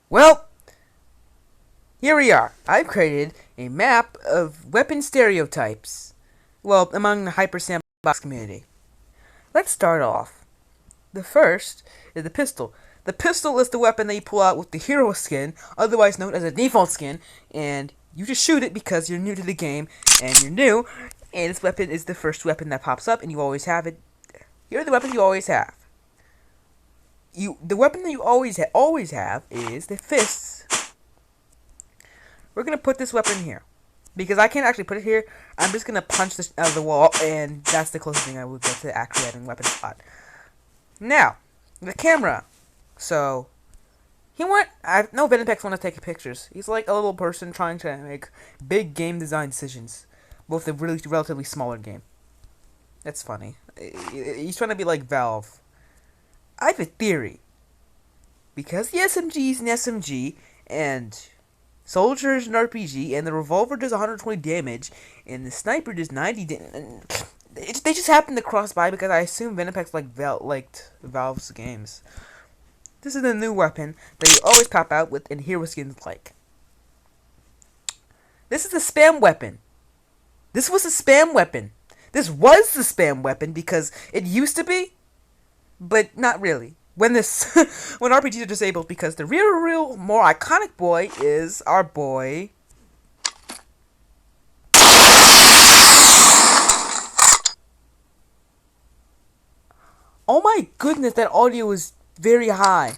Well, here we are. I've created a map of weapon stereotypes. Well, among the Hyper Sandbox community. Let's start off. The first is the pistol. The pistol is the weapon that you pull out with the hero skin, otherwise known as a default skin, and you just shoot it because you're new to the game, and you're new, and this weapon is the first weapon that pops up, and you always have it. Here are the weapons you always have. The weapon that you always have is the fists. We're gonna put this weapon here. Because I can't actually put it here, I'm just gonna punch this out of the wall, and that's the closest thing I would get to actually having a weapon spot. Now, the camera. So, no Venompex want to take pictures. He's like a little person trying to make big game design decisions. With a really relatively smaller game. That's funny. He's trying to be like Valve. I have a theory. Because the SMG is an SMG, and Soldier is an RPG, and the revolver does 120 damage, and the sniper does 90 damage. They just happened to cross by because I assume Venompex liked Valve's games. This is the new weapon that you always pop out with and hero skins like. This is the spam weapon. This was the spam weapon. This was the spam weapon because it used to be, but not really. When RPGs are disabled, because the real, more iconic boy is our boy. Oh my goodness, that audio is very high.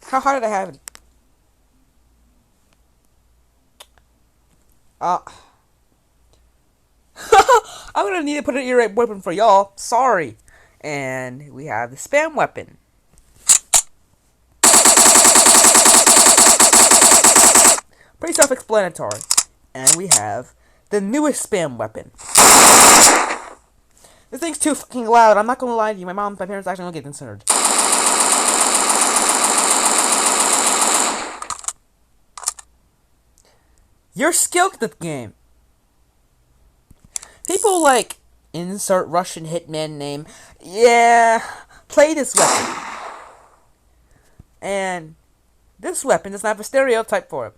How high did I have it? I'm gonna need to put an ear rape weapon for y'all. Sorry. And we have the spam weapon. Pretty self-explanatory. And we have the newest spam weapon. This thing's too fucking loud. I'm not gonna lie to you. My parents actually don't get concerned. You're skilled at the game. People like insert Russian hitman name. Yeah, play this weapon. And this weapon does not have a stereotype for it.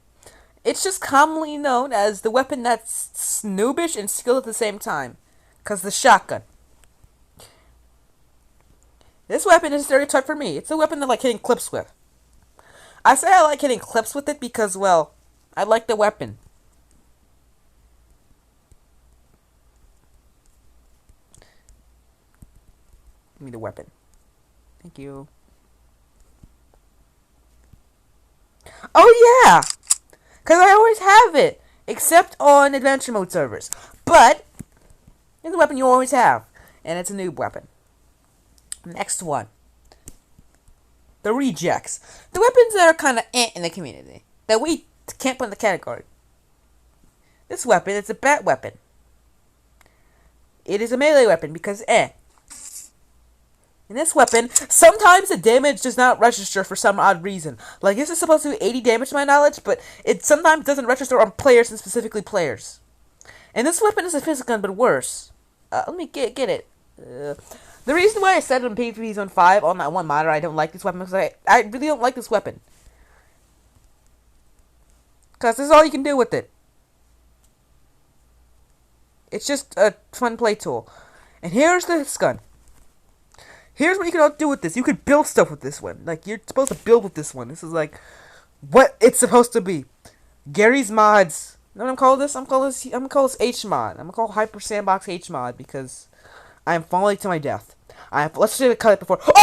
It's just commonly known as the weapon that's snoobish and skilled at the same time. Because the shotgun. This weapon is a stereotype for me. It's a weapon that I like hitting clips with. I say I like hitting clips with it because, well, I like the weapon. Give me the weapon. Thank you. Oh yeah! Because I always have it. Except on adventure mode servers. But, it's a weapon you always have. And it's a noob weapon. Next one. The rejects. The weapons that are kind of in the community. That we can't put in the category. This weapon is a bat weapon. It is a melee weapon because In this weapon, sometimes the damage does not register for some odd reason. Like, this is supposed to do 80 damage to my knowledge, but it sometimes doesn't register on players and specifically players. And this weapon is a physical gun, but worse. Let me get it. The reason why I said it on PvP Zone 5 on that one monitor I don't like this weapon is because I really don't like this weapon. Because this is all you can do with it. It's just a fun play tool. And here's this gun. Here's what you can do with this. You could build stuff with this one. Like, you're supposed to build with this one. This is like what it's supposed to be. Gary's mods. You know what I'm calling this? I'm gonna call this H mod. I'm gonna call Hyper Sandbox H mod because I am falling to my death. Let's just cut it before. Oh!